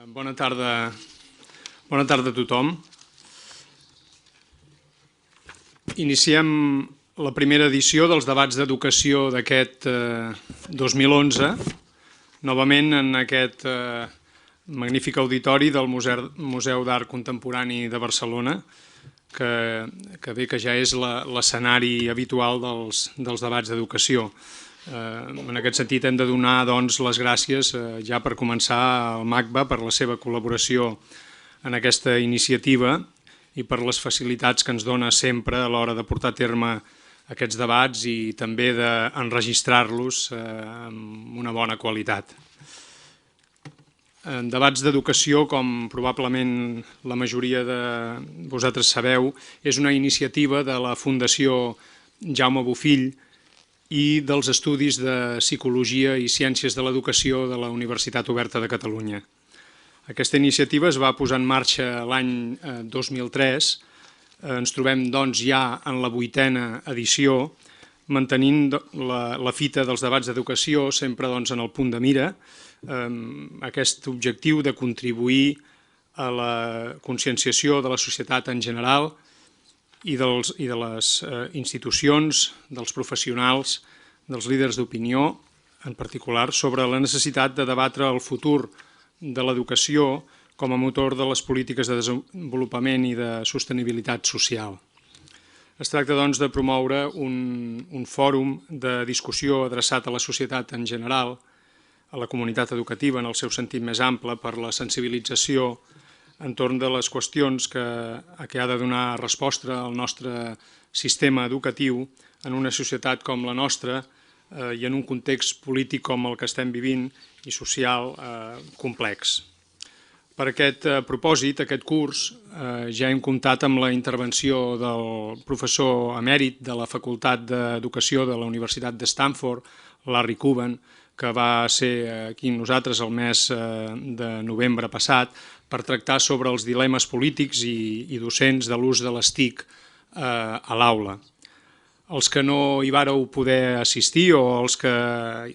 Bona tarda a tothom. Iniciem la primera edició dels debats d'educació d'aquest 2011, novament en aquest magnífic auditori del Museu d'Art Contemporani de Barcelona, que ja és l'escenari habitual dels debats d'educació. En aquest sentit hem de donar les gràcies ja per començar al MACBA per la seva col·laboració en aquesta iniciativa i per les facilitats que ens dona sempre a l'hora de portar a terme aquests debats i també d'enregistrar-los amb una bona qualitat. Debats d'educació, com probablement la majoria de vosaltres sabeu, és una iniciativa de la Fundació Jaume Bofill i dels Estudis de Psicologia i Ciències de l'Educació de la Universitat Oberta de Catalunya. Aquesta iniciativa es va posar en marxa l'any 2003. Ens trobem, doncs, ja en la 8a edició, mantenint la fita dels debats d'educació sempre en el punt de mira, aquest objectiu de contribuir a la conscienciació de la societat en general i de les institucions, dels professionals, dels líders d'opinió, en particular, sobre la necessitat de debatre el futur de l'educació com a motor de les polítiques de desenvolupament i de sostenibilitat social. Es tracta, doncs, de promoure un fòrum de discussió adreçat a la societat en general, a la comunitat educativa en el seu sentit més ample, per la sensibilització entorn de les qüestions que ha de donar resposta al nostre sistema educatiu en una societat com la nostra i en un context polític com el que estem vivint i social complex. Per aquest propòsit, aquest curs, ja hem comptat amb la intervenció del professor emèrit de la Facultat d'Educació de la Universitat de Stanford, Larry Cuban, que va ser aquí amb nosaltres el mes de novembre passat, per tractar sobre els dilemes polítics i docents de l'ús de les TIC a l'aula. Els que no hi vàreu poder assistir o els que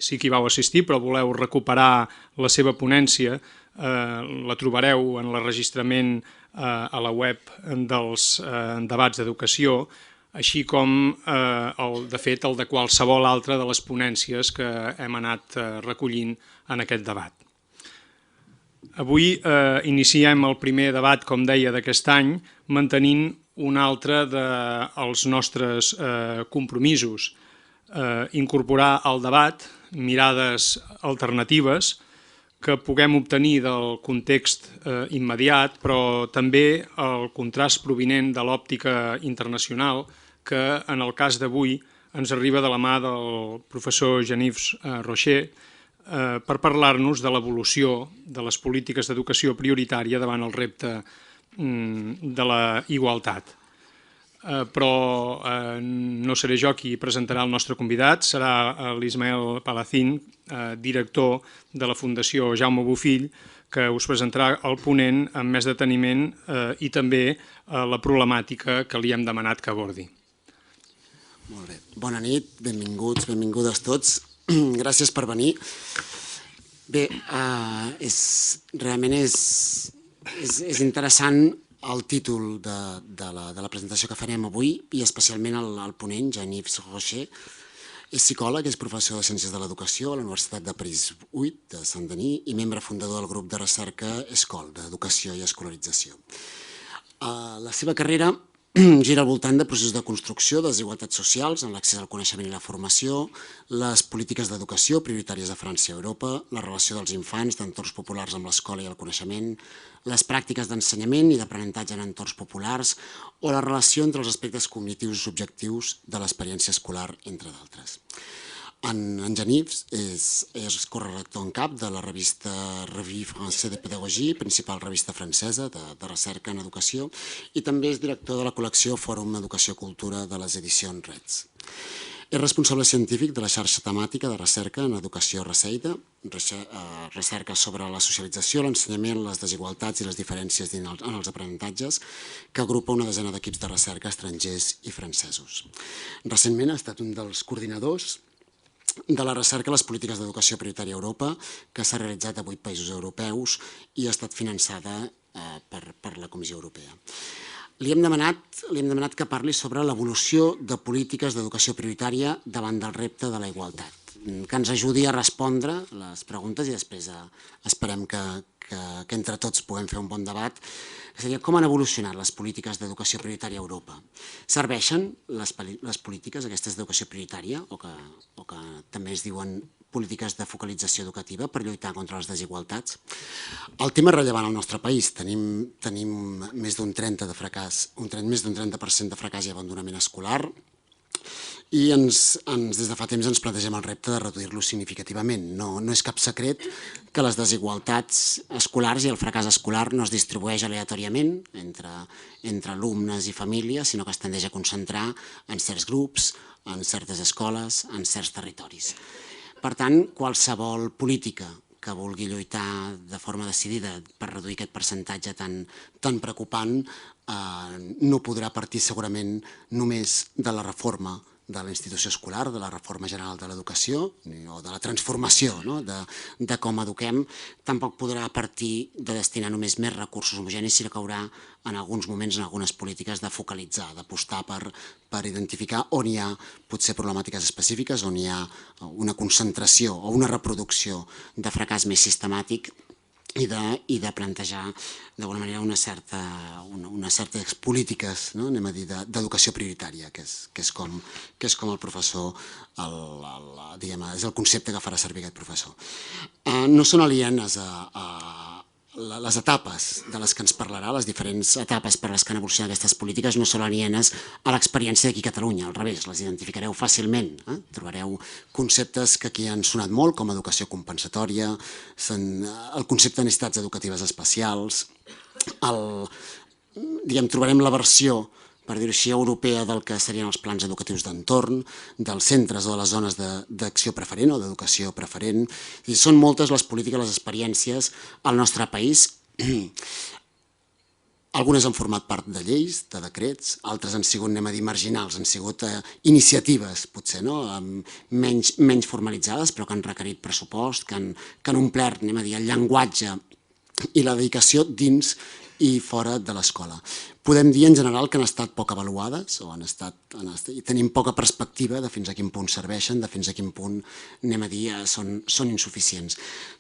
sí que hi vau assistir però voleu recuperar la seva ponència, la trobareu en l'enregistrament a la web dels debats d'educació, així com, de fet, el de qualsevol altra de les ponències que hem anat recollint en aquest debat. Avui iniciem el primer debat, com deia, d'aquest any, mantenint un altre dels nostres compromisos, incorporar al debat mirades alternatives que puguem obtenir del context immediat, però també el contrast provinent de l'òptica internacional que, en el cas d'avui, ens arriba de la mà del professor Jean-Yves Rocher, per parlar-nos de l'evolució de les polítiques d'educació prioritària davant el repte de la igualtat. Però no seré jo qui presentarà el nostre convidat, serà l'Ismael Palacín, director de la Fundació Jaume Bofill, que us presentarà el ponent amb més deteniment i també la problemàtica que li hem demanat que abordi. Molt bé. Bona nit, benvinguts, benvingudes tots. Gràcies per venir. Bé, realment és interessant el títol de la presentació que farem avui i especialment el ponent, Jean-Yves Rocher. És psicòleg, és professor de Ciències de l'Educació a la Universitat de París 8 de Saint-Denis i membre fundador del grup de recerca ESCOL, d'Educació i Escolarització. La seva carrera gira al voltant de processos de construcció, de desigualtats socials en l'accés al coneixement i la formació, les polítiques d'educació prioritàries a França i Europa, la relació dels infants d'entorns populars amb l'escola i el coneixement, les pràctiques d'ensenyament i d'aprenentatge en entorns populars o la relació entre els aspectes cognitius i subjectius de l'experiència escolar, entre d'altres. En Jean-Yves és corredactor en cap de la revista Revue Française de Pédagogie, principal revista francesa de recerca en educació, i també és director de la col·lecció Fòrum Educació i Cultura de les edicions Reds. És responsable científic de la xarxa temàtica de recerca en educació RECEIDA, recerca sobre la socialització, l'ensenyament, les desigualtats i les diferències en els aprenentatges, que agrupa una desena d'equips de recerca estrangers i francesos. Recentment ha estat un dels coordinadors de la recerca a les polítiques d'educació prioritària a Europa, que s'ha realitzat a 8 països europeus i ha estat finançada per la Comissió Europea. Li hem demanat que parli sobre l'evolució de polítiques d'educació prioritària davant del repte de la igualtat, que ens ajudi a respondre les preguntes i després esperem que entre tots puguem fer un bon debat, que seria com han evolucionat les polítiques d'educació prioritària a Europa. Serveixen les polítiques aquestes d'educació prioritària, o que també es diuen polítiques de focalització educativa per lluitar contra les desigualtats? El tema és rellevant al nostre país. Tenim més d'un 30% de fracàs i abandonament escolar, i des de fa temps ens plantegem el repte de reduir-lo significativament. No és cap secret que les desigualtats escolars i el fracàs escolar no es distribueix aleatòriament entre alumnes i famílies, sinó que es tendeix a concentrar en certs grups, en certes escoles, en certs territoris. Per tant, qualsevol política que vulgui lluitar de forma decidida per reduir aquest percentatge tan preocupant no podrà partir segurament només de la reforma de la institució escolar, de la reforma general de l'educació o de la transformació de com eduquem. Tampoc podrà partir de destinar només més recursos homogenis, sinó que haurà en alguns moments, en algunes polítiques, de focalitzar, d'apostar per identificar on hi ha potser problemàtiques específiques, on hi ha una concentració o una reproducció de fracàs més sistemàtic i de plantejar d'alguna manera unes certes polítiques, anem a dir, d'educació prioritària, que és com el professor, és el concepte que farà servir aquest professor. No són alienes a les etapes de les que ens parlarà, les diferents etapes per les que han evolucionat aquestes polítiques, no són alienes a l'experiència d'aquí a Catalunya, al revés, les identificareu fàcilment. Trobareu conceptes que aquí han sonat molt, com educació compensatòria, el concepte de necessitats educatives especials, trobarem la versió, per dir-ho així, europea del que serien els plans educatius d'entorn, dels centres o de les zones d'acció preferent o d'educació preferent. Són moltes les polítiques, les experiències al nostre país. Algunes han format part de lleis, de decrets, altres han sigut, anem a dir, marginals, han sigut iniciatives, potser, menys formalitzades, però que han requerit pressupost, que han omplert, anem a dir, el llenguatge i la dedicació dins i fora de l'escola. Podem dir en general que han estat poc avaluades i tenim poca perspectiva de fins a quin punt serveixen, de fins a quin punt, anem a dir, són insuficients.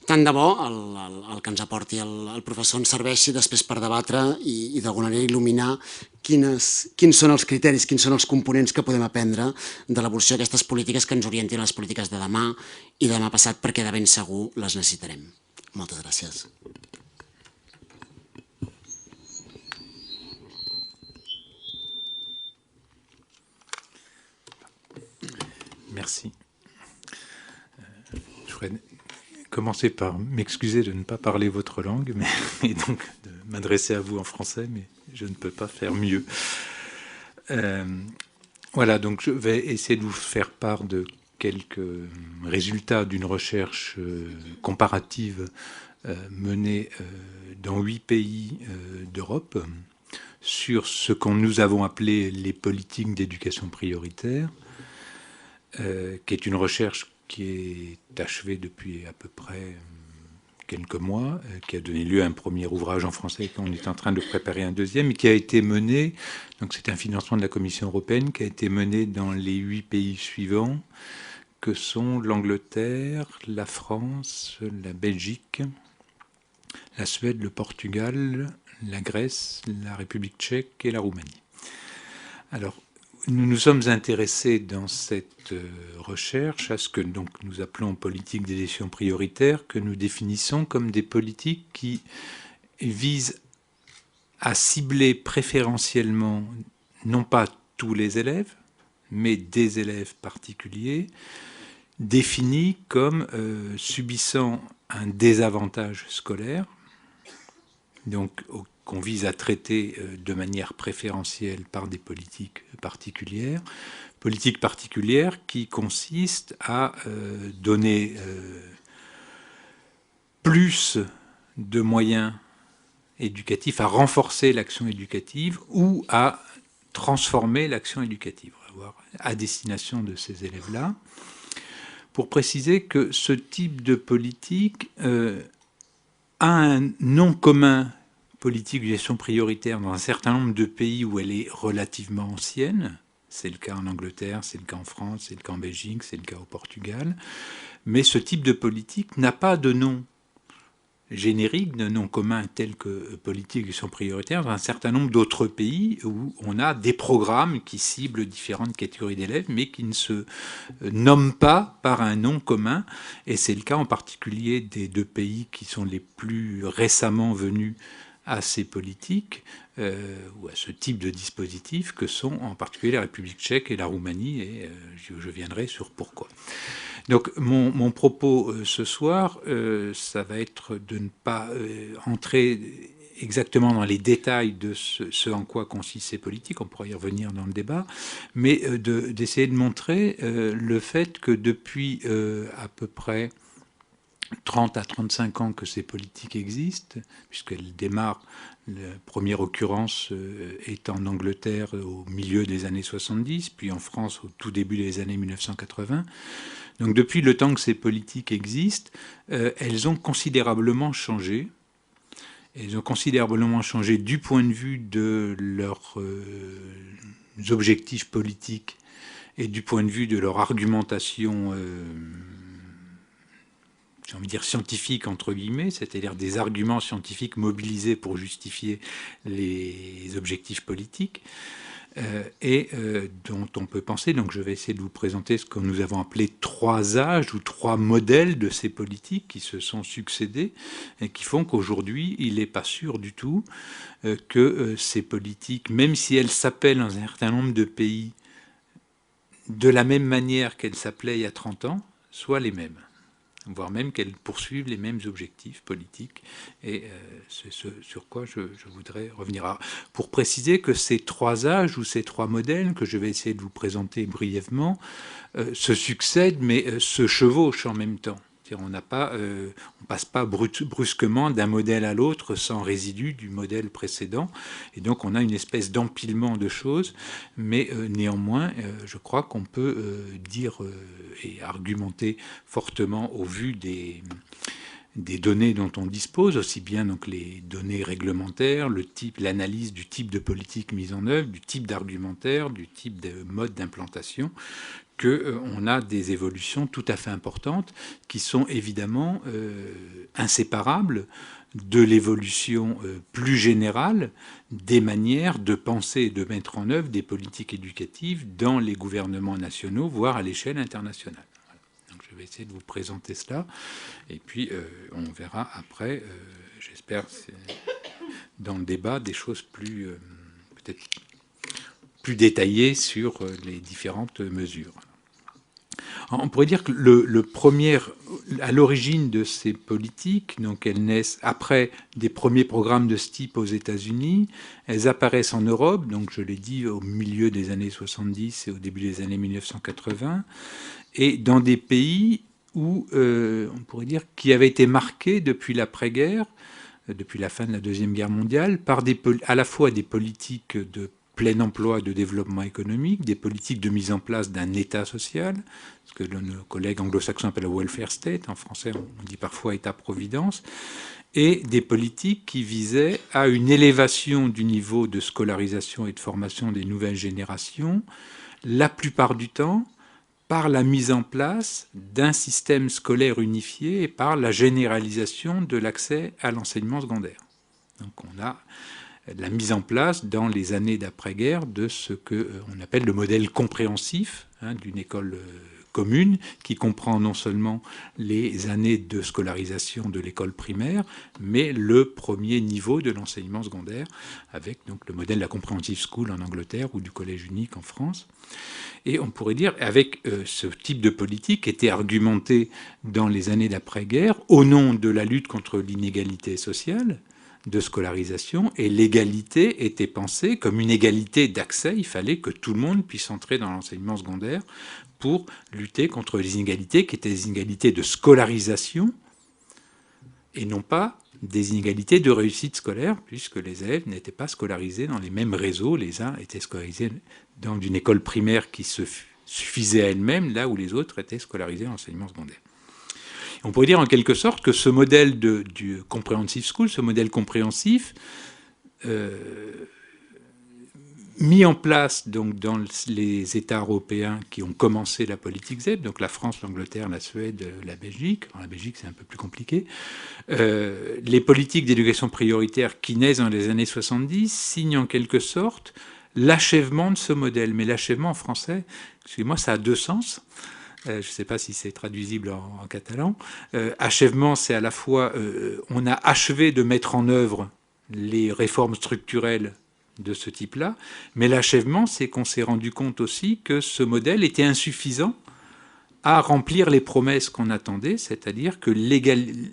Tant de bo el que ens aporti el professor ens serveixi després per debatre i d'alguna manera il·luminar quins són els criteris, quins són els components que podem aprendre de l'evolució d'aquestes polítiques que ens orientin a les polítiques de demà i demà passat, perquè de ben segur les necessitarem. Moltes gràcies. Merci. Je voudrais commencer par m'excuser de ne pas parler votre langue, et donc de m'adresser à vous en français, mais je ne peux pas faire mieux. Voilà, donc je vais essayer de vous faire part de quelques résultats d'une recherche comparative menée dans 8 pays d'Europe sur ce que nous avons appelé les politiques d'éducation prioritaire, qui est une recherche qui est achevée depuis à peu près quelques mois, qui a donné lieu à un premier ouvrage en français, qu'on est en train de préparer un deuxième, et qui a été mené, donc c'est un financement de la Commission européenne, qui a été mené dans les 8 pays suivants, que sont l'Angleterre, la France, la Belgique, la Suède, le Portugal, la Grèce, la République tchèque et la Roumanie. Alors, nous nous sommes intéressés dans cette recherche à ce que donc, nous appelons politique d'éducation prioritaire, que nous définissons comme des politiques qui visent à cibler préférentiellement non pas tous les élèves, mais des élèves particuliers, définis comme subissant un désavantage scolaire, donc qu'on vise à traiter de manière préférentielle par des politiques particulières qui consistent à donner plus de moyens éducatifs, à renforcer l'action éducative ou à transformer l'action éducative, à destination de ces élèves-là. pour préciser que ce type de politique a un nom commun politique de gestion prioritaire dans un certain nombre de pays où elle est relativement ancienne. C'est le cas en Angleterre, c'est le cas en France, c'est le cas en Belgique, c'est le cas au Portugal. Mais ce type de politique n'a pas de nom générique, de nom commun tel que politique de gestion prioritaire dans un certain nombre d'autres pays où on a des programmes qui ciblent différentes catégories d'élèves mais qui ne se nomment pas par un nom commun. Et c'est le cas en particulier des 2 pays qui sont les plus récemment venus à ces politiques ou à ce type de dispositif que sont en particulier la République tchèque et la Roumanie, et je viendrai sur pourquoi. Donc mon propos ce soir, ça va être de ne pas entrer exactement dans les détails de ce en quoi consistent ces politiques, on pourra y revenir dans le débat, mais d'essayer de montrer le fait que depuis à peu près 30 à 35 ans que ces politiques existent, puisqu'elles démarrent, la première occurrence est en Angleterre au milieu des années 70, puis en France au tout début des années 1980. Donc depuis le temps que ces politiques existent, elles ont considérablement changé. Elles ont considérablement changé du point de vue de leurs objectifs politiques et du point de vue de leur argumentation j'ai envie de dire scientifique entre guillemets, c'est-à-dire des arguments scientifiques mobilisés pour justifier les objectifs politiques, dont on peut penser, donc je vais essayer de vous présenter ce que nous avons appelé 3 âges ou 3 modèles de ces politiques qui se sont succédés et qui font qu'aujourd'hui, il n'est pas sûr du tout que ces politiques, même si elles s'appellent dans un certain nombre de pays de la même manière qu'elles s'appelaient il y a 30 ans, soient les mêmes, voire même qu'elles poursuivent les mêmes objectifs politiques. Et c'est ce sur quoi je voudrais revenir. Alors, pour préciser que ces 3 âges ou ces 3 modèles que je vais essayer de vous présenter brièvement se succèdent mais se chevauchent en même temps. On passe pas brusquement d'un modèle à l'autre sans résidu du modèle précédent. Et donc on a une espèce d'empilement de choses, mais néanmoins, je crois qu'on peut dire et argumenter fortement au vu des données dont on dispose, aussi bien donc les données réglementaires, l'analyse du type de politique mise en œuvre, du type d'argumentaire, du type de mode d'implantation, qu'on a des évolutions tout à fait importantes qui sont évidemment inséparables de l'évolution plus générale des manières de penser et de mettre en œuvre des politiques éducatives dans les gouvernements nationaux, voire à l'échelle internationale. Voilà. Donc je vais essayer de vous présenter cela, et puis on verra après, j'espère, dans le débat, des choses plus peut-être plus détaillées sur les différentes mesures. On pourrait dire que le premier, à l'origine de ces politiques, donc elles naissent après des premiers programmes de ce type aux États-Unis, elles apparaissent en Europe, donc je l'ai dit au milieu des années 70 et au début des années 1980, et dans des pays où, on pourrait dire, qui avaient été marqués depuis l'après-guerre, depuis la fin de la Deuxième Guerre mondiale, par à la fois des politiques de plein emploi, de développement économique, des politiques de mise en place d'un État social, ce que nos collègues anglo-saxons appellent le welfare state, en français on dit parfois État-providence, et des politiques qui visaient à une élévation du niveau de scolarisation et de formation des nouvelles générations, la plupart du temps par la mise en place d'un système scolaire unifié et par la généralisation de l'accès à l'enseignement secondaire. Donc on a la mise en place dans les années d'après-guerre de ce qu'on appelle le modèle compréhensif d'une école commune qui comprend non seulement les années de scolarisation de l'école primaire, mais le premier niveau de l'enseignement secondaire, avec donc le modèle de la Comprehensive School en Angleterre ou du collège unique en France. Et on pourrait dire, avec ce type de politique était argumenté dans les années d'après-guerre au nom de la lutte contre l'inégalité sociale, de scolarisation, et l'égalité était pensée comme une égalité d'accès. Il fallait que tout le monde puisse entrer dans l'enseignement secondaire pour lutter contre les inégalités qui étaient des inégalités de scolarisation et non pas des inégalités de réussite scolaire, puisque les élèves n'étaient pas scolarisés dans les mêmes réseaux. Les uns étaient scolarisés dans une école primaire qui se suffisait à elle-même, là où les autres étaient scolarisés en enseignement secondaire. On pourrait dire en quelque sorte que ce modèle du comprehensive school, ce modèle compréhensif, mis en place donc, dans les États européens qui ont commencé la politique ZEP, donc la France, l'Angleterre, la Suède, la Belgique. Alors, la Belgique, c'est un peu plus compliqué. Les politiques d'éducation prioritaire qui naissent dans les années 70 signent en quelque sorte l'achèvement de ce modèle. Mais l'achèvement en français, excusez-moi, ça a deux sens. Je ne sais pas si c'est traduisible en catalan. Achèvement, c'est à la fois, on a achevé de mettre en œuvre les réformes structurelles de ce type-là, mais l'achèvement, c'est qu'on s'est rendu compte aussi que ce modèle était insuffisant à remplir les promesses qu'on attendait, c'est-à-dire que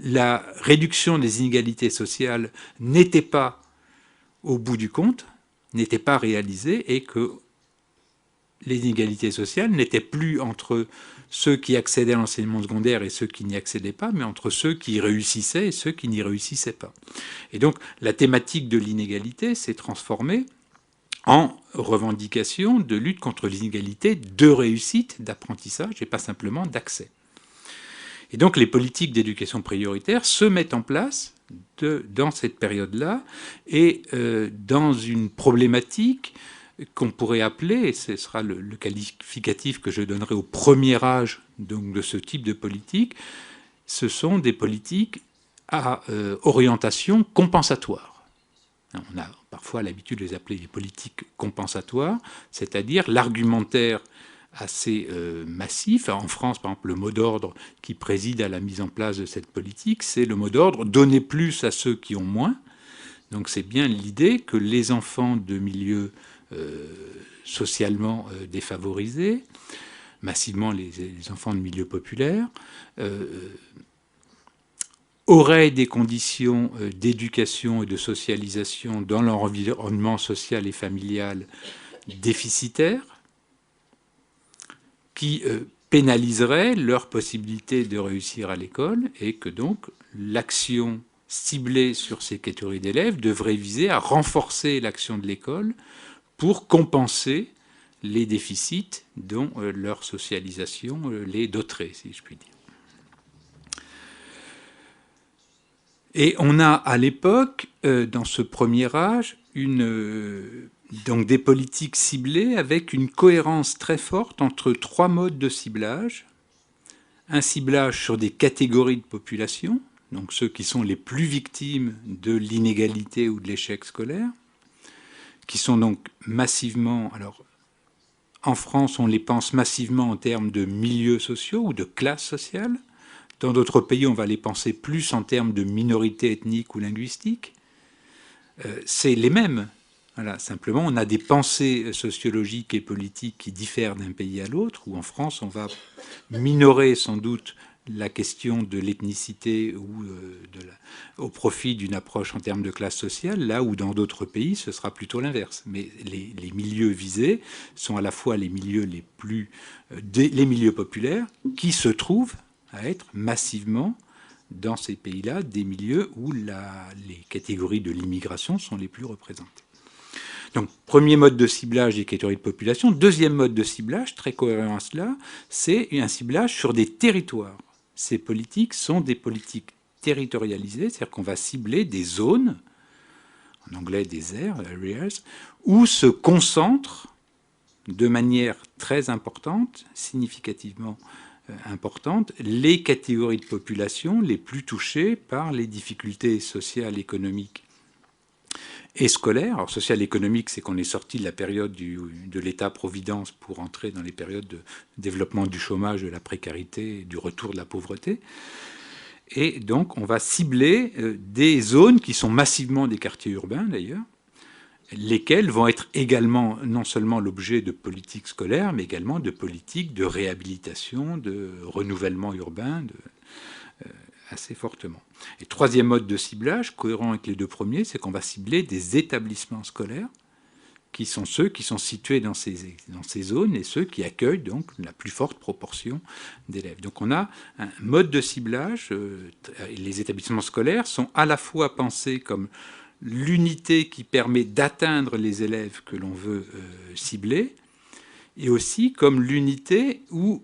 la réduction des inégalités sociales n'était pas, au bout du compte, n'était pas réalisée, et que les inégalités sociales n'étaient plus entre ceux qui accédaient à l'enseignement secondaire et ceux qui n'y accédaient pas, mais entre ceux qui y réussissaient et ceux qui n'y réussissaient pas. Et donc, la thématique de l'inégalité s'est transformée en revendication de lutte contre l'inégalité de réussite, d'apprentissage, et pas simplement d'accès. Et donc, les politiques d'éducation prioritaire se mettent en place dans cette période-là, et dans une problématique qu'on pourrait appeler, et ce sera le qualificatif que je donnerai au premier âge donc, de ce type de politique, ce sont des politiques à orientation compensatoire. On a parfois l'habitude de les appeler les politiques compensatoires, c'est-à-dire l'argumentaire assez massif. En France, par exemple, le mot d'ordre qui préside à la mise en place de cette politique, c'est le mot d'ordre « donner plus à ceux qui ont moins ». Donc c'est bien l'idée que les enfants de milieux socialement défavorisés, massivement les enfants de milieux populaires, auraient des conditions d'éducation et de socialisation dans leur environnement social et familial déficitaires, qui pénaliseraient leur possibilité de réussir à l'école, et que donc l'action ciblée sur ces catégories d'élèves devrait viser à renforcer l'action de l'école pour compenser les déficits dont leur socialisation les doterait, si je puis dire. Et on a à l'époque, dans ce premier âge, donc des politiques ciblées avec une cohérence très forte entre trois modes de ciblage. Un ciblage sur des catégories de population, donc ceux qui sont les plus victimes de l'inégalité ou de l'échec scolaire, qui sont donc massivement, alors en France on les pense massivement en termes de milieux sociaux ou de classes sociales, dans d'autres pays on va les penser plus en termes de minorités ethniques ou linguistiques, c'est les mêmes. Voilà, simplement on a des pensées sociologiques et politiques qui diffèrent d'un pays à l'autre, où en France on va minorer sans doute la question de l'ethnicité ou au profit d'une approche en termes de classe sociale, là où dans d'autres pays ce sera plutôt l'inverse. Mais les milieux visés sont à la fois les milieux les milieux populaires, qui se trouvent à être massivement dans ces pays-là des milieux où les catégories de l'immigration sont les plus représentées. Donc, premier mode de ciblage des catégories de population. Deuxième mode de ciblage, très cohérent à cela, c'est un ciblage sur des territoires. Ces politiques sont des politiques territorialisées, c'est-à-dire qu'on va cibler des zones, en anglais des aires, areas, où se concentrent de manière très importante, significativement importante, les catégories de population les plus touchées par les difficultés sociales, économiques et scolaires. Alors, social et économique, c'est qu'on est sorti de la période de l'État-providence pour entrer dans les périodes de développement du chômage, de la précarité, du retour de la pauvreté. Et donc, on va cibler des zones qui sont massivement des quartiers urbains, d'ailleurs, lesquels vont être également non seulement l'objet de politiques scolaires, mais également de politiques de réhabilitation, de renouvellement urbain, assez fortement. Et troisième mode de ciblage, cohérent avec les deux premiers, c'est qu'on va cibler des établissements scolaires, qui sont ceux qui sont situés dans ces zones et ceux qui accueillent donc la plus forte proportion d'élèves. Donc on a un mode de ciblage. Les établissements scolaires sont à la fois pensés comme l'unité qui permet d'atteindre les élèves que l'on veut cibler, et aussi comme l'unité où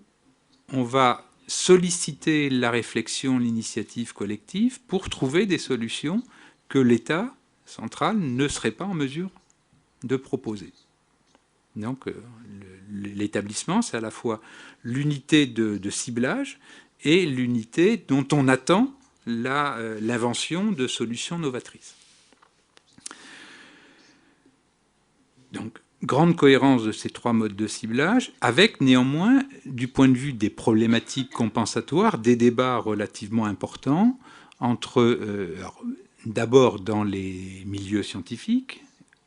on va solliciter la réflexion, l'initiative collective pour trouver des solutions que l'État central ne serait pas en mesure de proposer. Donc l'établissement, c'est à la fois l'unité de ciblage et l'unité dont on attend l'invention de solutions novatrices. Donc, grande cohérence de ces trois modes de ciblage, avec néanmoins, du point de vue des problématiques compensatoires, des débats relativement importants entre, d'abord dans les milieux scientifiques,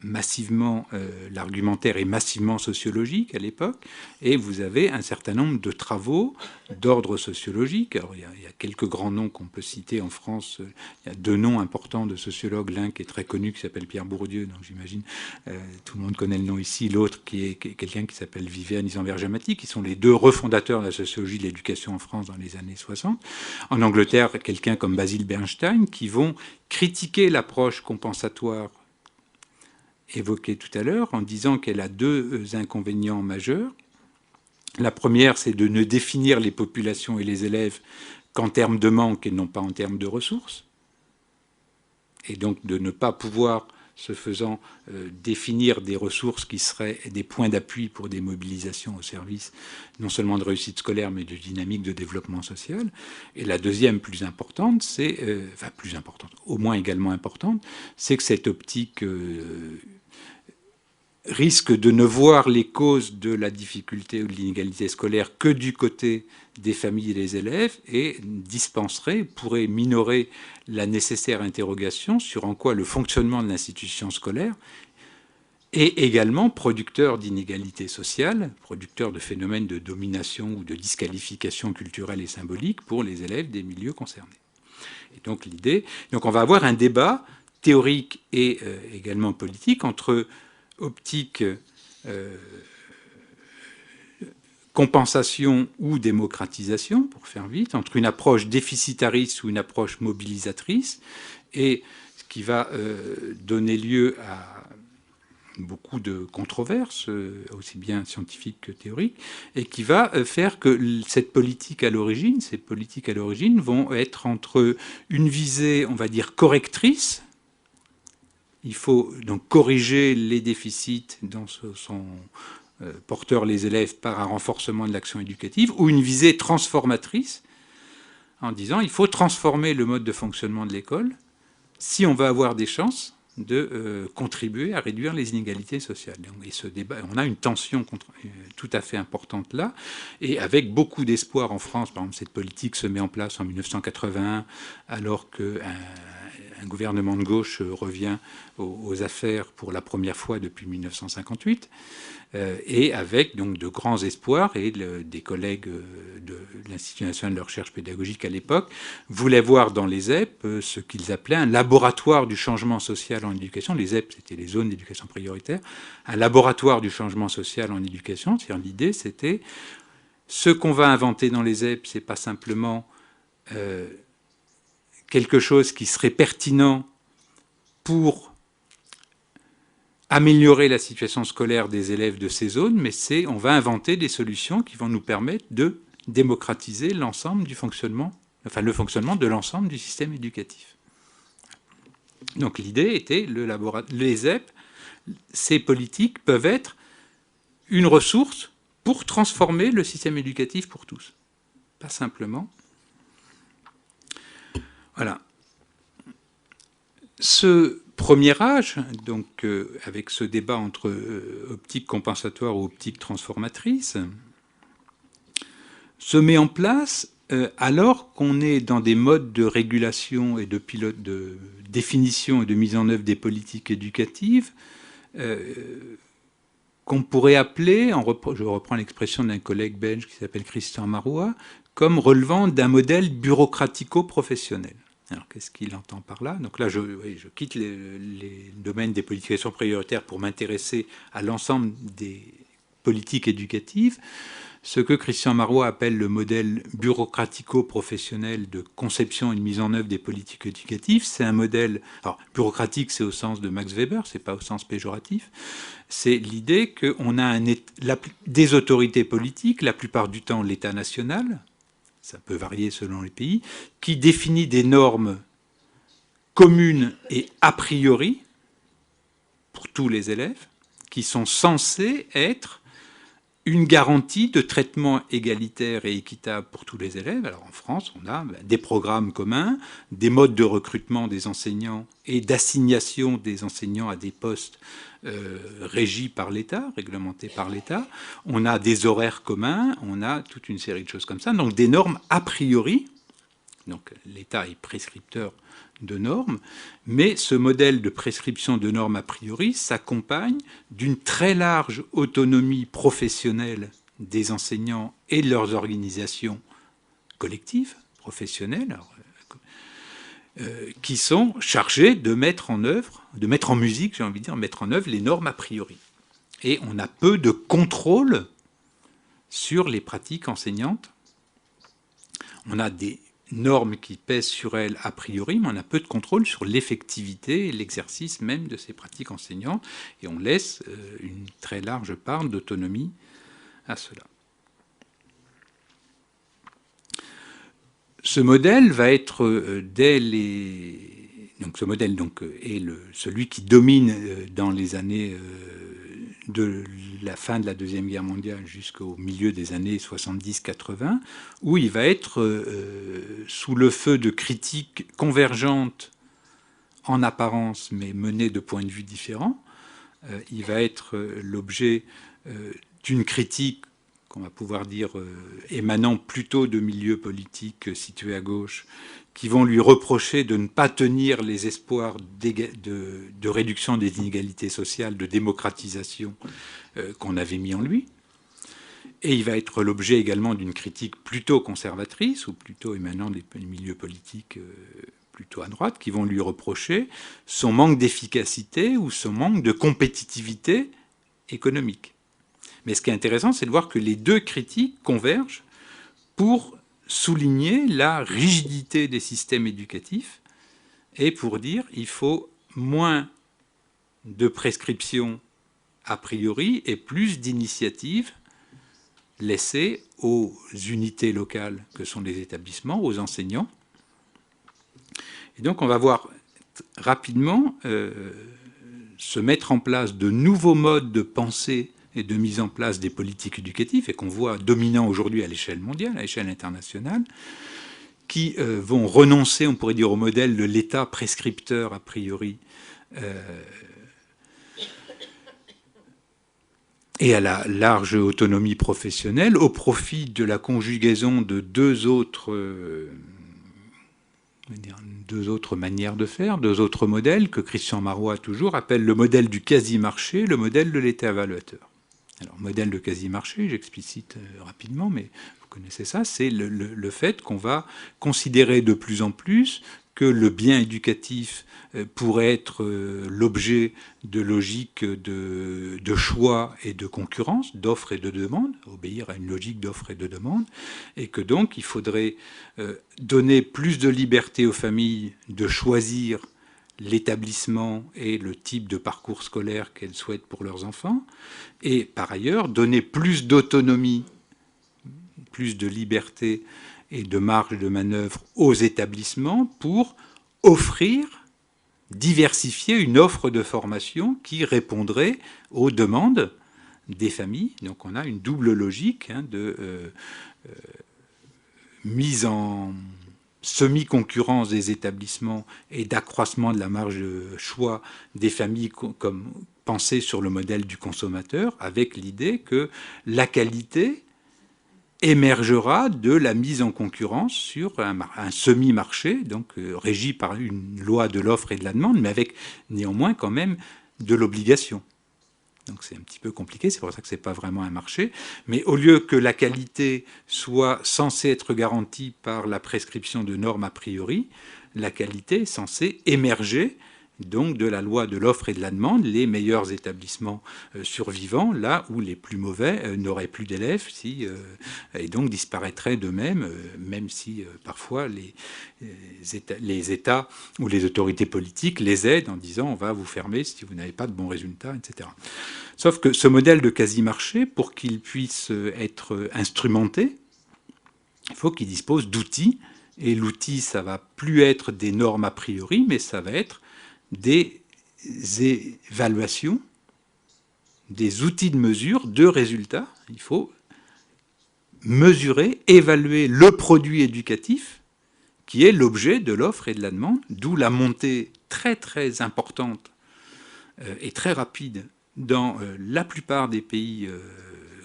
massivement, l'argumentaire est massivement sociologique à l'époque, et vous avez un certain nombre de travaux d'ordre sociologique. Alors, il y a quelques grands noms qu'on peut citer en France. Il y a deux noms importants de sociologues, l'un qui est très connu, qui s'appelle Pierre Bourdieu, donc j'imagine tout le monde connaît le nom ici, l'autre qui est quelqu'un qui s'appelle Viviane Isambert-Giamatti, qui sont les deux refondateurs de la sociologie de l'éducation en France dans les années 60. En Angleterre, quelqu'un comme Basil Bernstein, qui vont critiquer l'approche compensatoire évoquée tout à l'heure, en disant qu'elle a deux inconvénients majeurs. La première, c'est de ne définir les populations et les élèves qu'en termes de manque et non pas en termes de ressources, et donc de ne pas pouvoir, ce faisant, définir des ressources qui seraient des points d'appui pour des mobilisations au service non seulement de réussite scolaire, mais de dynamique de développement social. Et la deuxième, plus importante, c'est, enfin plus importante, au moins également importante, c'est que cette optique risque de ne voir les causes de la difficulté ou de l'inégalité scolaire que du côté des familles et des élèves, et dispenserait, pourrait minorer la nécessaire interrogation sur en quoi le fonctionnement de l'institution scolaire est également producteur d'inégalités sociales, producteur de phénomènes de domination ou de disqualification culturelle et symbolique pour les élèves des milieux concernés. Et donc l'idée, donc on va avoir un débat théorique et également politique entre optique compensation ou démocratisation, pour faire vite, entre une approche déficitariste ou une approche mobilisatrice, et ce qui va donner lieu à beaucoup de controverses, aussi bien scientifiques que théoriques, et qui va faire que cette politique à l'origine, ces politiques à l'origine vont être entre une visée, on va dire, correctrice. Il faut donc corriger les déficits dont sont porteurs les élèves par un renforcement de l'action éducative, ou une visée transformatrice en disant il faut transformer le mode de fonctionnement de l'école si on va avoir des chances de contribuer à réduire les inégalités sociales. Et ce débat, on a une tension tout à fait importante là, et avec beaucoup d'espoir en France. Par exemple, cette politique se met en place en 1981, alors qu'un gouvernement de gauche revient aux affaires pour la première fois depuis 1958, et avec donc de grands espoirs, et des collègues de l'Institut national de recherche pédagogique à l'époque voulaient voir dans les ZEP ce qu'ils appelaient un laboratoire du changement social en éducation. Les ZEP, c'était les zones d'éducation prioritaire. Un laboratoire du changement social en éducation, c'est-à-dire l'idée, c'était ce qu'on va inventer dans les ZEP, c'est pas simplement quelque chose qui serait pertinent pour améliorer la situation scolaire des élèves de ces zones, mais on va inventer des solutions qui vont nous permettre de démocratiser l'ensemble du fonctionnement, enfin le fonctionnement de l'ensemble du système éducatif. Donc l'idée était, les ZEP, ces politiques peuvent être une ressource pour transformer le système éducatif pour tous. Pas simplement. Voilà. Ce premier âge, donc avec ce débat entre optique compensatoire ou optique transformatrice, se met en place alors qu'on est dans des modes de régulation et de définition et de mise en œuvre des politiques éducatives qu'on pourrait appeler, je reprends l'expression d'un collègue belge qui s'appelle Christian Marois, comme relevant d'un modèle bureaucratico-professionnel. Alors, qu'est-ce qu'il entend par là? Donc là, je quitte les domaines des politiques prioritaires pour m'intéresser à l'ensemble des politiques éducatives. ce que Christian Marois appelle le modèle bureaucratico-professionnel de conception et de mise en œuvre des politiques éducatives. C'est un modèle, alors bureaucratique c'est au sens de Max Weber, c'est pas au sens péjoratif, c'est l'idée qu'on a des autorités politiques, la plupart du temps l'État national, ça peut varier selon les pays, qui définit des normes communes et a priori pour tous les élèves, qui sont censées être une garantie de traitement égalitaire et équitable pour tous les élèves. Alors en France, on a des programmes communs, des modes de recrutement des enseignants et d'assignation des enseignants à des postes régis par l'État, réglementés par l'État. On a des horaires communs, on a toute une série de choses comme ça. Donc des normes a priori. Donc l'État est prescripteur de normes, mais ce modèle de prescription de normes a priori s'accompagne d'une très large autonomie professionnelle des enseignants et de leurs organisations collectives, professionnelles, qui sont chargées de mettre en œuvre, de mettre en musique, j'ai envie de dire, mettre en œuvre les normes a priori. Et on a peu de contrôle sur les pratiques enseignantes. On a des normes qui pèsent sur elles a priori, mais on a peu de contrôle sur l'effectivité et l'exercice même de ces pratiques enseignantes, et on laisse une très large part d'autonomie à cela. Ce modèle va être donc ce modèle est celui qui domine dans les années de la fin de la Deuxième Guerre mondiale jusqu'au milieu des années 70-80, où il va être sous le feu de critiques convergentes en apparence, mais menées de points de vue différents. Il va être l'objet d'une critique, qu'on va pouvoir dire, émanant plutôt de milieux politiques situés à gauche, qui vont lui reprocher de ne pas tenir les espoirs de réduction des inégalités sociales, de démocratisation qu'on avait mis en lui. Et il va être l'objet également d'une critique plutôt conservatrice, ou plutôt émanant des milieux politiques plutôt à droite, qui vont lui reprocher son manque d'efficacité ou son manque de compétitivité économique. Mais ce qui est intéressant, c'est de voir que les deux critiques convergent pour souligner la rigidité des systèmes éducatifs et pour dire qu'il faut moins de prescriptions a priori et plus d'initiatives laissées aux unités locales que sont les établissements, aux enseignants. Et donc on va voir rapidement se mettre en place de nouveaux modes de pensée et de mise en place des politiques éducatives, et qu'on voit dominant aujourd'hui à l'échelle mondiale, à l'échelle internationale, qui vont renoncer, on pourrait dire, au modèle de l'État prescripteur a priori, et à la large autonomie professionnelle, au profit de la conjugaison de deux autres manières de faire, deux autres modèles que Christian Marois toujours appelle le modèle du quasi-marché, le modèle de l'État évaluateur. Alors, modèle de quasi-marché, j'explicite rapidement, mais vous connaissez ça, c'est le fait qu'on va considérer de plus en plus que le bien éducatif pourrait être l'objet de logiques de choix et de concurrence, d'offres et de demandes, obéir à une logique d'offres et de demandes, et que donc il faudrait donner plus de liberté aux familles de choisir l'établissement et le type de parcours scolaire qu'elles souhaitent pour leurs enfants, et par ailleurs donner plus d'autonomie, plus de liberté et de marge de manœuvre aux établissements pour offrir, diversifier une offre de formation qui répondrait aux demandes des familles. Donc on a une double logique de mise en semi-concurrence des établissements et d'accroissement de la marge de choix des familles comme pensée sur le modèle du consommateur, avec l'idée que la qualité émergera de la mise en concurrence sur un semi-marché, donc régi par une loi de l'offre et de la demande, mais avec néanmoins quand même de l'obligation. Donc c'est un petit peu compliqué, c'est pour ça que ce n'est pas vraiment un marché. Mais au lieu que la qualité soit censée être garantie par la prescription de normes a priori, la qualité est censée émerger donc de la loi de l'offre et de la demande, les meilleurs établissements survivants, là où les plus mauvais n'auraient plus d'élèves, et donc disparaîtraient d'eux-mêmes, même si parfois les États ou les autorités politiques les aident en disant on va vous fermer si vous n'avez pas de bons résultats, etc. Sauf que ce modèle de quasi-marché, pour qu'il puisse être instrumenté, il faut qu'il dispose d'outils. Et l'outil, ça va plus être des normes a priori, mais ça va être des évaluations, des outils de mesure, de résultats. Il faut mesurer, évaluer le produit éducatif qui est l'objet de l'offre et de la demande, d'où la montée très très importante et très rapide dans la plupart des pays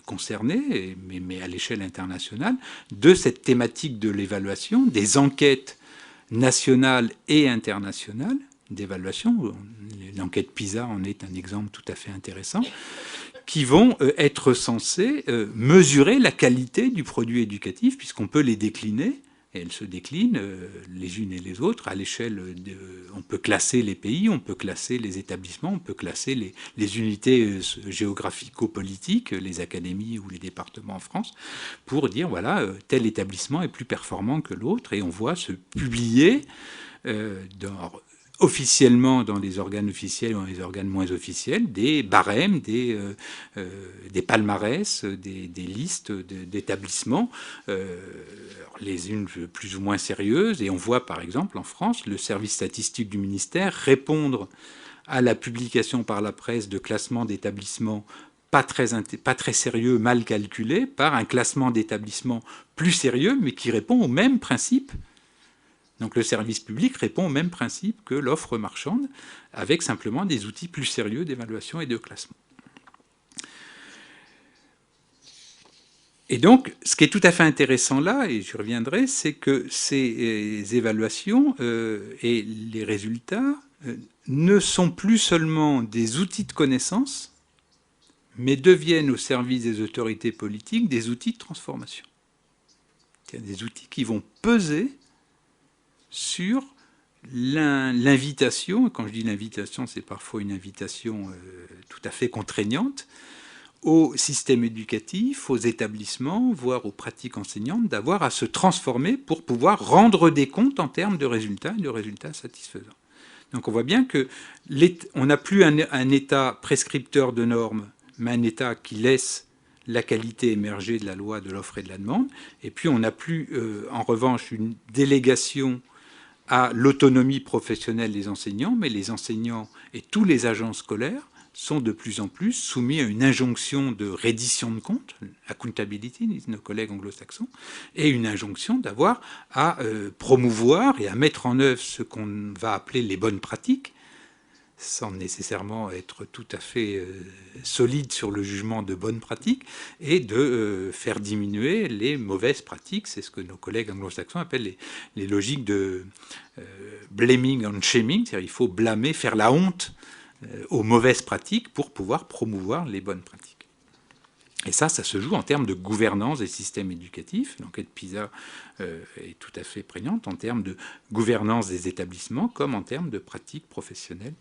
concernés, mais à l'échelle internationale, de cette thématique de l'évaluation, des enquêtes nationales et internationales d'évaluation. L'enquête PISA en est un exemple tout à fait intéressant, qui vont être censées mesurer la qualité du produit éducatif, puisqu'on peut les décliner. Et elles se déclinent les unes et les autres à l'échelle on peut classer les pays, on peut classer les établissements, on peut classer les unités géographico-politiques, les académies ou les départements en France, pour dire voilà, tel établissement est plus performant que l'autre, et on voit se publier officiellement dans les organes officiels ou dans les organes moins officiels, des barèmes, des palmarès, des listes d'établissements, les unes plus ou moins sérieuses. Et on voit par exemple en France le service statistique du ministère répondre à la publication par la presse de classements d'établissements pas très sérieux, mal calculés, par un classement d'établissements plus sérieux, mais qui répond au même principe. Donc le service public répond au même principe que l'offre marchande, avec simplement des outils plus sérieux d'évaluation et de classement. Et donc, ce qui est tout à fait intéressant là, et j'y reviendrai, c'est que ces évaluations et les résultats ne sont plus seulement des outils de connaissance, mais deviennent au service des autorités politiques des outils de transformation. C'est-à-dire des outils qui vont peser sur l'invitation, quand je dis l'invitation, c'est parfois une invitation tout à fait contraignante, au système éducatif, aux établissements, voire aux pratiques enseignantes, d'avoir à se transformer pour pouvoir rendre des comptes en termes de résultats et de résultats satisfaisants. Donc on voit bien qu'on n'a plus un État prescripteur de normes, mais un État qui laisse la qualité émerger de la loi de l'offre et de la demande, et puis on n'a plus en revanche une délégation à l'autonomie professionnelle des enseignants, mais les enseignants et tous les agents scolaires sont de plus en plus soumis à une injonction de reddition de comptes, accountability, disent nos collègues anglo-saxons, et une injonction d'avoir à promouvoir et à mettre en œuvre ce qu'on va appeler les bonnes pratiques, sans nécessairement être tout à fait solide sur le jugement de bonnes pratiques, et de faire diminuer les mauvaises pratiques. C'est ce que nos collègues anglo-saxons appellent les logiques de blaming and shaming, c'est-à-dire il faut blâmer, faire la honte aux mauvaises pratiques pour pouvoir promouvoir les bonnes pratiques. Et ça se joue en termes de gouvernance des systèmes éducatifs. L'enquête PISA est tout à fait prégnante en termes de gouvernance des établissements comme en termes de pratiques professionnelles.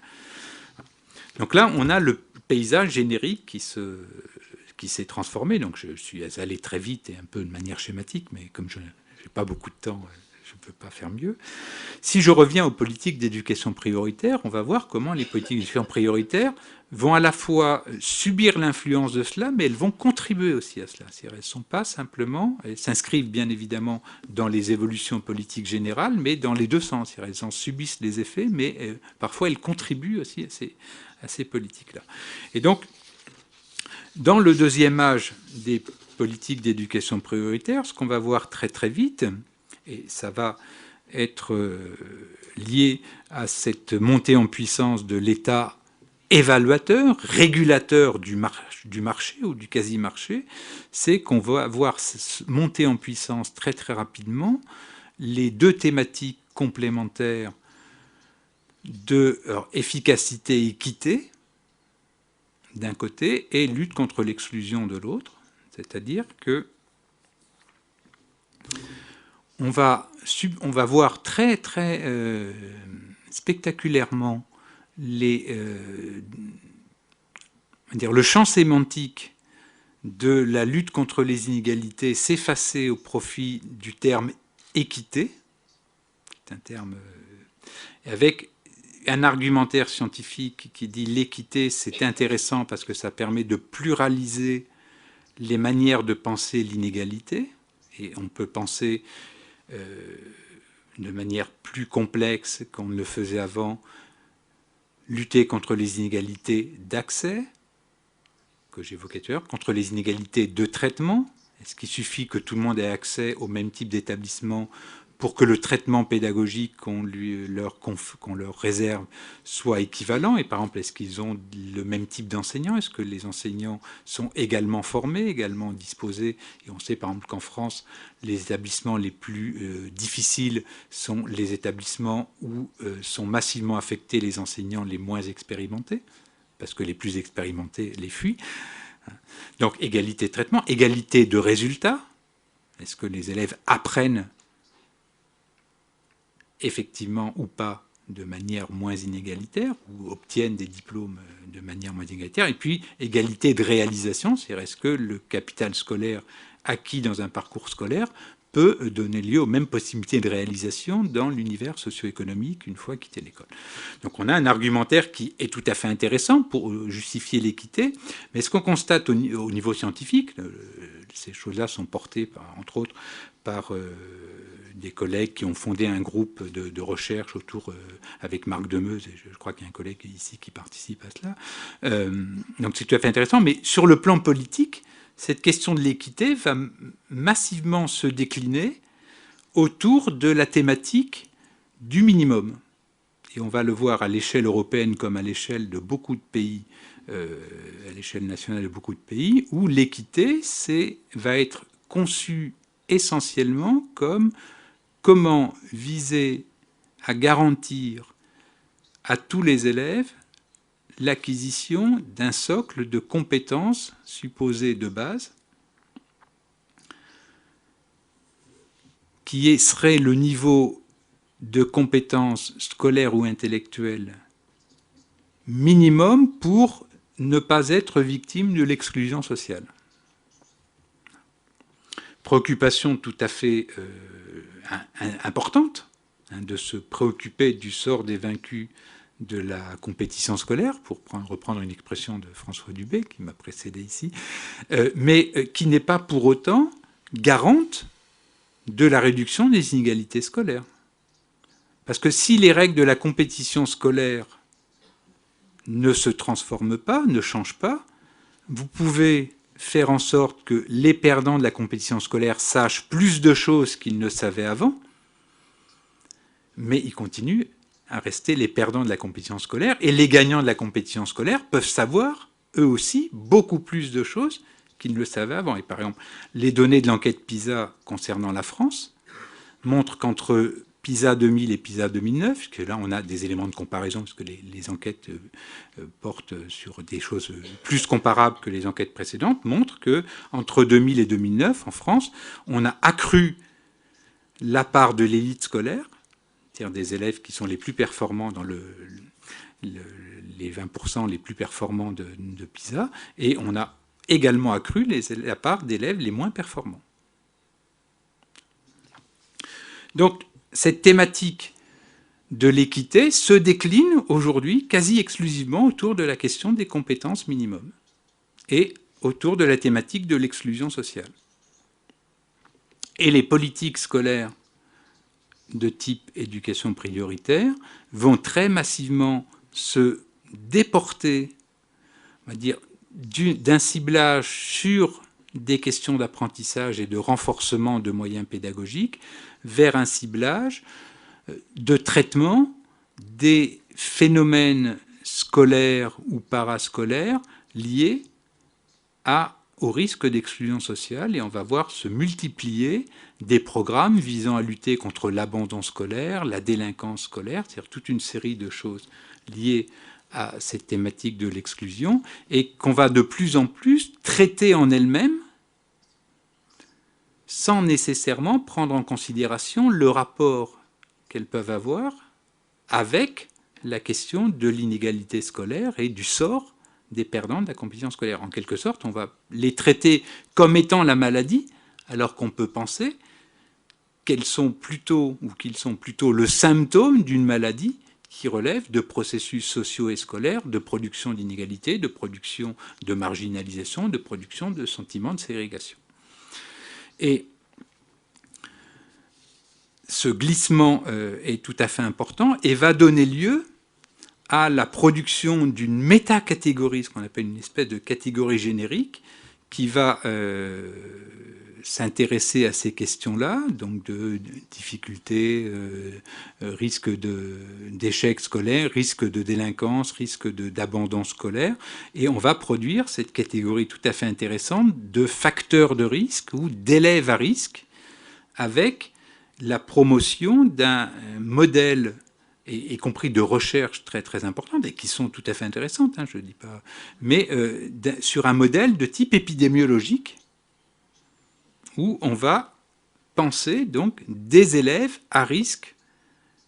Donc là, on a le paysage générique qui s'est transformé. Donc je suis allé très vite et un peu de manière schématique, mais comme je n'ai pas beaucoup de temps, je ne peux pas faire mieux. Si je reviens aux politiques d'éducation prioritaire, on va voir comment les politiques d'éducation prioritaire vont à la fois subir l'influence de cela, mais elles vont contribuer aussi à cela. C'est-à-dire, elles ne sont pas simplement, elles s'inscrivent bien évidemment dans les évolutions politiques générales, mais dans les deux sens. C'est-à-dire, elles en subissent les effets, mais parfois elles contribuent aussi à ces politiques-là. Et donc, dans le deuxième âge des politiques d'éducation prioritaire, ce qu'on va voir très très vite, et ça va être lié à cette montée en puissance de l'État évaluateur, régulateur du marché ou du quasi-marché, c'est qu'on va voir monter en puissance très très rapidement les deux thématiques complémentaires de efficacité et équité d'un côté et lutte contre l'exclusion de l'autre. C'est-à-dire que on va voir très très spectaculairement le champ sémantique de la lutte contre les inégalités s'effacer au profit du terme équité, qui est un terme avec un argumentaire scientifique qui dit l'équité c'est intéressant parce que ça permet de pluraliser les manières de penser l'inégalité, et on peut penser de manière plus complexe qu'on ne le faisait avant, lutter contre les inégalités d'accès, que j'évoquais tout à l'heure, contre les inégalités de traitement. Est-ce qu'il suffit que tout le monde ait accès au même type d'établissement pour que le traitement pédagogique qu'on leur réserve soit équivalent? Et par exemple, est-ce qu'ils ont le même type d'enseignants? Est-ce que les enseignants sont également formés, également disposés? Et on sait par exemple qu'en France, les établissements les plus difficiles sont les établissements où sont massivement affectés les enseignants les moins expérimentés, parce que les plus expérimentés les fuient. Donc égalité de traitement, égalité de résultats. Est-ce que les élèves apprennent effectivement ou pas de manière moins inégalitaire, ou obtiennent des diplômes de manière moins inégalitaire? Et puis égalité de réalisation, c'est-à-dire est-ce que le capital scolaire acquis dans un parcours scolaire peut donner lieu aux mêmes possibilités de réalisation dans l'univers socio-économique une fois quitté l'école. Donc on a un argumentaire qui est tout à fait intéressant pour justifier l'équité, mais ce qu'on constate au niveau scientifique, ces choses-là sont portées entre autres par des collègues qui ont fondé un groupe de recherche autour, avec Marc Demeuse, et je crois qu'il y a un collègue ici qui participe à cela. Donc c'est tout à fait intéressant, mais sur le plan politique, cette question de l'équité va massivement se décliner autour de la thématique du minimum. Et on va le voir à l'échelle européenne comme à l'échelle de beaucoup de pays, à l'échelle nationale de beaucoup de pays, où l'équité va être conçue essentiellement comme comment viser à garantir à tous les élèves l'acquisition d'un socle de compétences supposées de base qui serait le niveau de compétences scolaires ou intellectuelles minimum pour ne pas être victime de l'exclusion sociale. Préoccupation tout à fait importante, de se préoccuper du sort des vaincus de la compétition scolaire, pour reprendre une expression de François Dubé, qui m'a précédé ici, mais qui n'est pas pour autant garante de la réduction des inégalités scolaires. Parce que si les règles de la compétition scolaire ne se transforment pas, ne changent pas, vous pouvez faire en sorte que les perdants de la compétition scolaire sachent plus de choses qu'ils ne savaient avant, mais ils continuent à rester les perdants de la compétition scolaire, et les gagnants de la compétition scolaire peuvent savoir, eux aussi, beaucoup plus de choses qu'ils ne le savaient avant. Et par exemple, les données de l'enquête PISA concernant la France montrent qu'entre PISA 2000 et PISA 2009, que là on a des éléments de comparaison, parce que les enquêtes portent sur des choses plus comparables que les enquêtes précédentes, montrent qu'entre 2000 et 2009, en France, on a accru la part de l'élite scolaire, c'est-à-dire des élèves qui sont les plus performants dans les 20% les plus performants de PISA, et on a également accru la part d'élèves les moins performants. Donc, cette thématique de l'équité se décline aujourd'hui quasi exclusivement autour de la question des compétences minimum et autour de la thématique de l'exclusion sociale. Et les politiques scolaires de type éducation prioritaire vont très massivement se déporter, on va dire, d'un ciblage sur des questions d'apprentissage et de renforcement de moyens pédagogiques vers un ciblage de traitement des phénomènes scolaires ou parascolaires liés au risque d'exclusion sociale, et on va voir se multiplier des programmes visant à lutter contre l'abandon scolaire, la délinquance scolaire, c'est-à-dire toute une série de choses liées à cette thématique de l'exclusion, et qu'on va de plus en plus traiter en elle-même sans nécessairement prendre en considération le rapport qu'elles peuvent avoir avec la question de l'inégalité scolaire et du sort des perdants de la compétition scolaire. En quelque sorte, on va les traiter comme étant la maladie, alors qu'on peut penser qu'ils sont plutôt le symptôme d'une maladie qui relève de processus sociaux et scolaires, de production d'inégalité, de production de marginalisation, de production de sentiments de ségrégation. Et ce glissement est tout à fait important et va donner lieu à la production d'une métacatégorie, ce qu'on appelle une espèce de catégorie générique, qui va s'intéresser à ces questions-là, donc de difficultés, risque d'échec scolaire, risque de délinquance, risque d'abandon scolaire, et on va produire cette catégorie tout à fait intéressante de facteurs de risque ou d'élèves à risque, avec la promotion d'un modèle, y compris de recherche très très importante, et qui sont tout à fait intéressantes, hein, je ne dis pas, mais sur un modèle de type épidémiologique, où on va penser donc des élèves à risque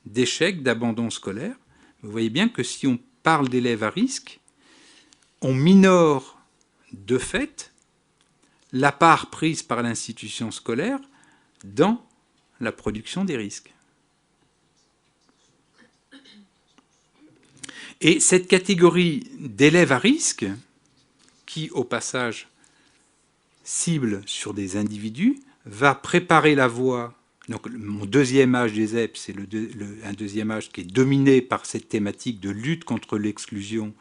d'échec, d'abandon scolaire. Vous voyez bien que si on parle d'élèves à risque, on minore de fait la part prise par l'institution scolaire dans la production des risques. Et cette catégorie d'élèves à risque, qui au passage cible sur des individus, va préparer la voie. Donc mon deuxième âge des ZEP, c'est un deuxième âge qui est dominé par cette thématique de lutte contre l'exclusion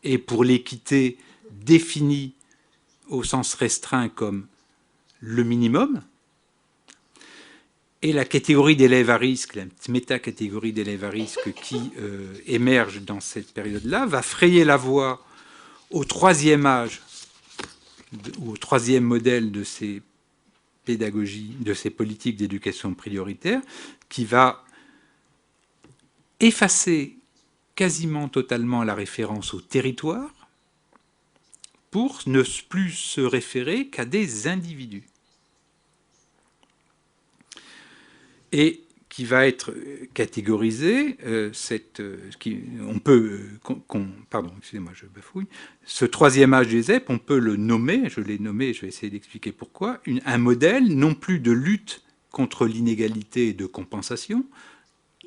et pour l'équité définie au sens restreint comme le minimum. Et la catégorie d'élèves à risque, la métacatégorie d'élèves à risque qui émerge dans cette période-là, va frayer la voie au troisième âge, ou au troisième modèle de ces pédagogies, de ces politiques d'éducation prioritaire, qui va effacer quasiment totalement la référence au territoire pour ne plus se référer qu'à des individus. Et qui va être catégorisé, pardon, excusez-moi, je bafouille, ce troisième âge des ZEP, on peut le nommer, je l'ai nommé, je vais essayer d'expliquer pourquoi, un modèle non plus de lutte contre l'inégalité et de compensation,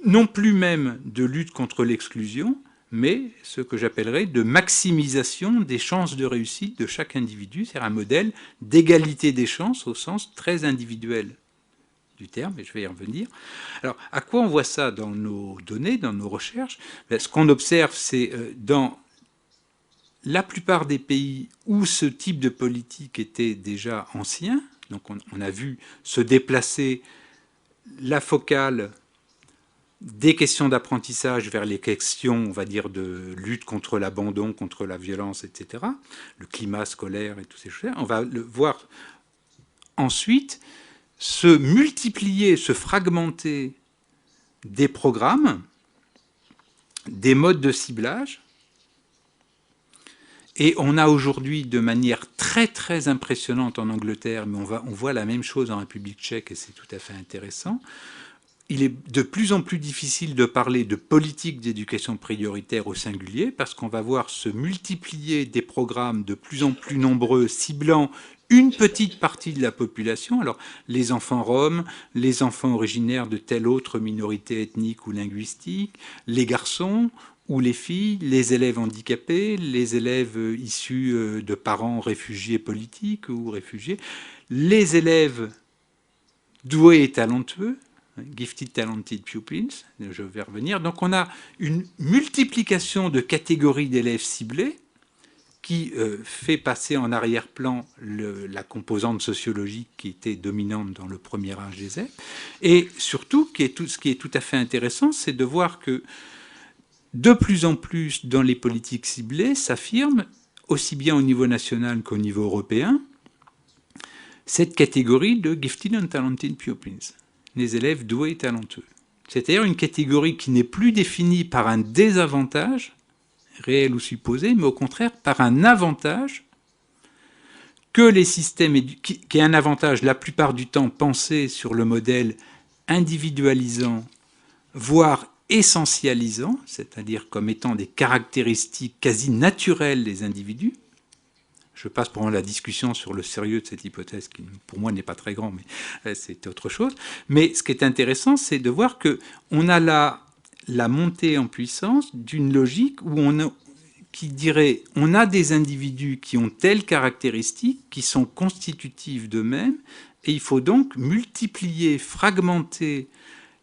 non plus même de lutte contre l'exclusion, mais ce que j'appellerais de maximisation des chances de réussite de chaque individu, c'est-à-dire un modèle d'égalité des chances au sens très individuel du terme, et je vais y revenir. Alors, à quoi on voit ça dans nos données, dans nos recherches? Ce qu'on observe, c'est dans la plupart des pays où ce type de politique était déjà ancien, donc on a vu se déplacer la focale des questions d'apprentissage vers les questions, on va dire, de lutte contre l'abandon, contre la violence, etc., le climat scolaire et toutes ces choses. On va le voir ensuite se multiplier, se fragmenter des programmes, des modes de ciblage. Et on a aujourd'hui, de manière très très impressionnante en Angleterre, mais on voit la même chose en République tchèque, et c'est tout à fait intéressant, il est de plus en plus difficile de parler de politique d'éducation prioritaire au singulier, parce qu'on va voir se multiplier des programmes de plus en plus nombreux, ciblant une petite partie de la population, alors les enfants roms, les enfants originaires de telle autre minorité ethnique ou linguistique, les garçons ou les filles, les élèves handicapés, les élèves issus de parents réfugiés politiques ou réfugiés, les élèves doués et talentueux, Gifted Talented Pupils, je vais revenir. Donc on a une multiplication de catégories d'élèves ciblés qui fait passer en arrière-plan la composante sociologique qui était dominante dans le premier âge des ZEP. Et surtout, ce qui est tout à fait intéressant, c'est de voir que de plus en plus dans les politiques ciblées s'affirme, aussi bien au niveau national qu'au niveau européen, cette catégorie de Gifted and Talented Pupils, les élèves doués et talentueux. C'est-à-dire une catégorie qui n'est plus définie par un désavantage, réel ou supposé, mais au contraire par un avantage que les systèmes qui est un avantage la plupart du temps pensé sur le modèle individualisant, voire essentialisant, c'est-à-dire comme étant des caractéristiques quasi naturelles des individus. Je passe pour la discussion sur le sérieux de cette hypothèse, qui pour moi n'est pas très grand, mais c'est autre chose. Mais ce qui est intéressant, c'est de voir qu'on a la montée en puissance d'une logique où qui dirait on a des individus qui ont telles caractéristiques, qui sont constitutives d'eux-mêmes, et il faut donc multiplier, fragmenter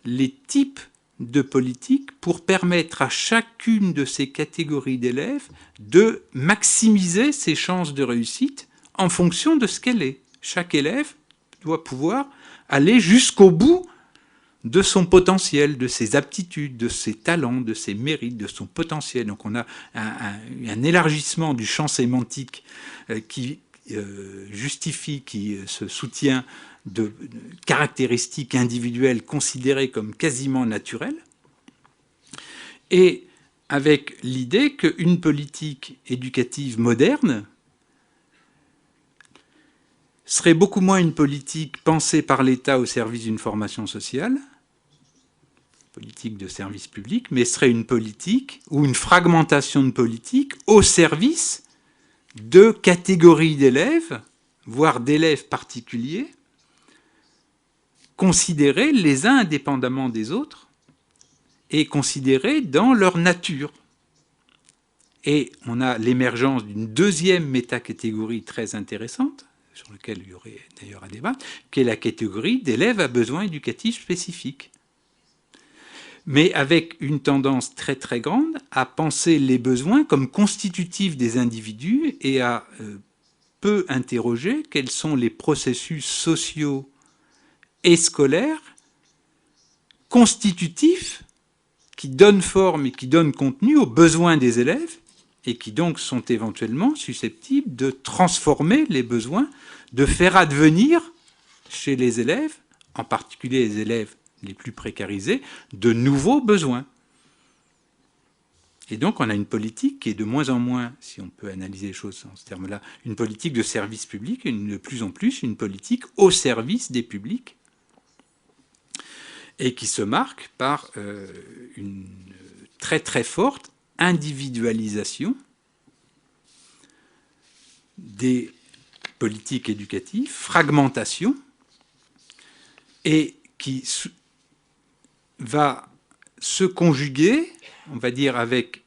les types de politiques pour permettre à chacune de ces catégories d'élèves de maximiser ses chances de réussite en fonction de ce qu'elle est. Chaque élève doit pouvoir aller jusqu'au bout de son potentiel, de ses aptitudes, de ses talents, de ses mérites, de son potentiel. Donc on a un élargissement du champ sémantique qui justifie, qui se soutient de caractéristiques individuelles considérées comme quasiment naturelles, et avec l'idée qu'une politique éducative moderne serait beaucoup moins une politique pensée par l'État au service d'une formation sociale, politique de service public, mais serait une politique ou une fragmentation de politique au service de catégories d'élèves, voire d'élèves particuliers, considérés les uns indépendamment des autres et considérés dans leur nature. Et on a l'émergence d'une deuxième métacatégorie très intéressante, sur laquelle il y aurait d'ailleurs à débattre, qui est la catégorie d'élèves à besoins éducatifs spécifiques. Mais avec une tendance très très grande à penser les besoins comme constitutifs des individus et à peu interroger quels sont les processus sociaux et scolaires constitutifs qui donnent forme et qui donnent contenu aux besoins des élèves et qui donc sont éventuellement susceptibles de transformer les besoins, de faire advenir chez les élèves, en particulier les élèves les plus précarisés, de nouveaux besoins. Et donc on a une politique qui est de moins en moins, si on peut analyser les choses en ce terme-là, une politique de service public, et de plus en plus une politique au service des publics, et qui se marque par une très très forte individualisation des politiques éducatives, fragmentation, et qui va se conjuguer, on va dire, avec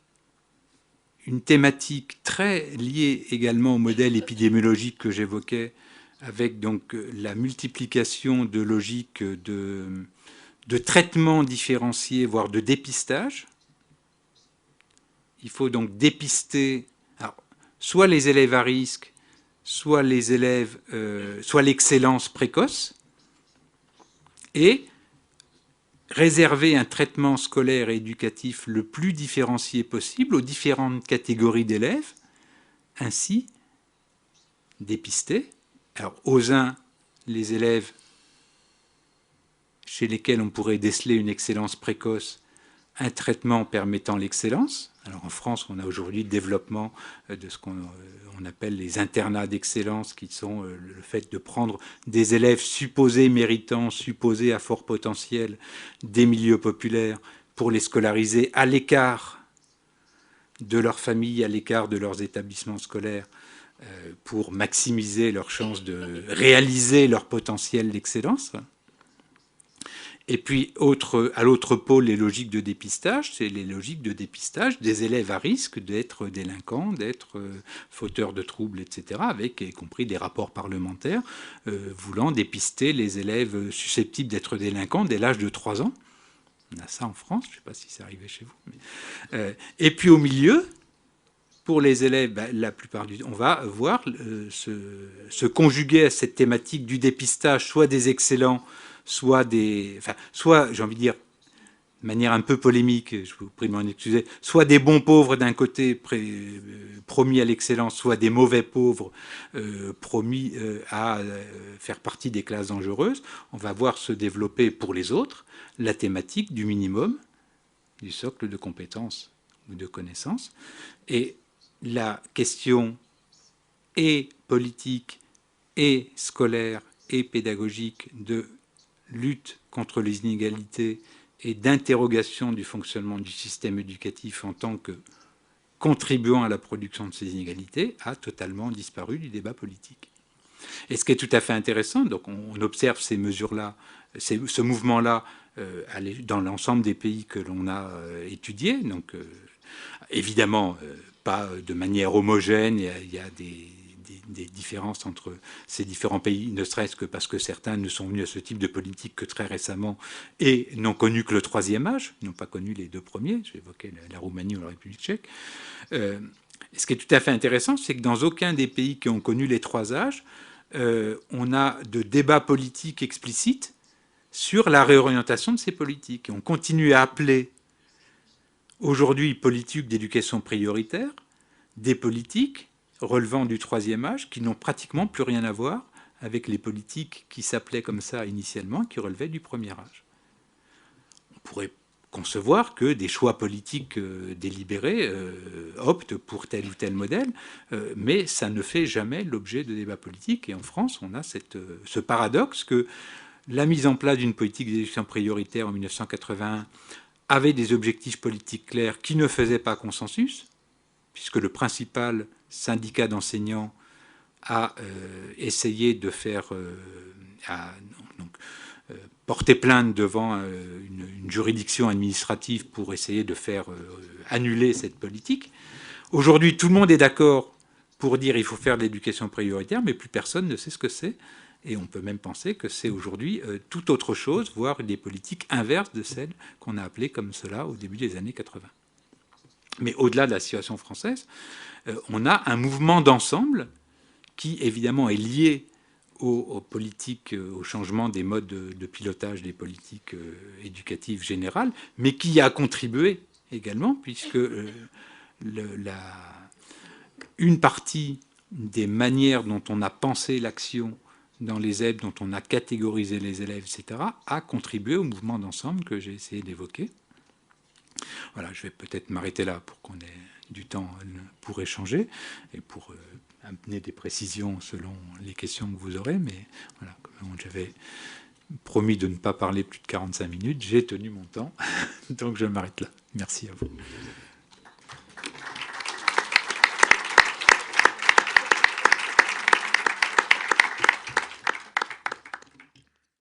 une thématique très liée également au modèle épidémiologique que j'évoquais, avec donc la multiplication de logiques de traitement différencié, voire de dépistage. Il faut donc dépister soit les élèves à risque, soit les élèves, soit l'excellence précoce, et réserver un traitement scolaire et éducatif le plus différencié possible aux différentes catégories d'élèves, ainsi dépister. Alors, aux uns, les élèves chez lesquels on pourrait déceler une excellence précoce, un traitement permettant l'excellence. Alors en France, on a aujourd'hui le développement de ce qu'on appelle les internats d'excellence, qui sont le fait de prendre des élèves supposés méritants, supposés à fort potentiel des milieux populaires, pour les scolariser à l'écart de leur famille, à l'écart de leurs établissements scolaires, pour maximiser leurs chances de réaliser leur potentiel d'excellence. Et puis, à l'autre pôle, les logiques de dépistage, c'est les logiques de dépistage des élèves à risque d'être délinquants, d'être fauteurs de troubles, etc., avec y compris des rapports parlementaires voulant dépister les élèves susceptibles d'être délinquants dès l'âge de 3 ans. On a ça en France, je ne sais pas si c'est arrivé chez vous. Mais, et puis au milieu, pour les élèves, la plupart du temps, on va voir se conjuguer à cette thématique du dépistage, soit des excellents, soit j'ai envie de dire, de manière un peu polémique, je vous prie de m'en excuser, soit des bons pauvres d'un côté promis à l'excellence, soit des mauvais pauvres promis à faire partie des classes dangereuses. On va voir se développer pour les autres la thématique du minimum, du socle de compétences ou de connaissances. Et la question et politique et scolaire et pédagogique de lutte contre les inégalités et d'interrogation du fonctionnement du système éducatif en tant que contribuant à la production de ces inégalités a totalement disparu du débat politique. Et ce qui est tout à fait intéressant, donc on observe ces mesures-là, ce mouvement-là dans l'ensemble des pays que l'on a étudiés, donc évidemment pas de manière homogène, il y a des différences entre ces différents pays, ne serait-ce que parce que certains ne sont venus à ce type de politique que très récemment et n'ont connu que le troisième âge, n'ont pas connu les deux premiers, j'évoquais la Roumanie ou la République tchèque. Ce qui est tout à fait intéressant, c'est que dans aucun des pays qui ont connu les trois âges, on a de débat politique explicite sur la réorientation de ces politiques. Et on continue à appeler aujourd'hui politique d'éducation prioritaire des politiques relevant du troisième âge qui n'ont pratiquement plus rien à voir avec les politiques qui s'appelaient comme ça initialement, qui relevaient du premier âge. On pourrait concevoir que des choix politiques délibérés optent pour tel ou tel modèle, mais ça ne fait jamais l'objet de débats politiques. Et en France, on a ce paradoxe que la mise en place d'une politique d'éducation prioritaire en 1981 avait des objectifs politiques clairs qui ne faisaient pas consensus, puisque le principal syndicat d'enseignants a essayé de faire... porter plainte devant une juridiction administrative pour essayer de faire annuler cette politique. Aujourd'hui, tout le monde est d'accord pour dire qu'il faut faire de l'éducation prioritaire, mais plus personne ne sait ce que c'est. Et on peut même penser que c'est aujourd'hui tout autre chose, voire des politiques inverses de celles qu'on a appelées comme cela au début des années 80. Mais au-delà de la situation française, on a un mouvement d'ensemble qui, évidemment, est lié aux politiques, au changement des modes de pilotage des politiques éducatives générales, mais qui a contribué également, puisque une partie des manières dont on a pensé l'action dans les EB, dont on a catégorisé les élèves, etc., a contribué au mouvement d'ensemble que j'ai essayé d'évoquer. Voilà, je vais peut-être m'arrêter là pour qu'on ait du temps pour échanger et pour amener des précisions selon les questions que vous aurez. Mais voilà, comme j'avais promis de ne pas parler plus de 45 minutes, j'ai tenu mon temps, donc je m'arrête là. Merci à vous.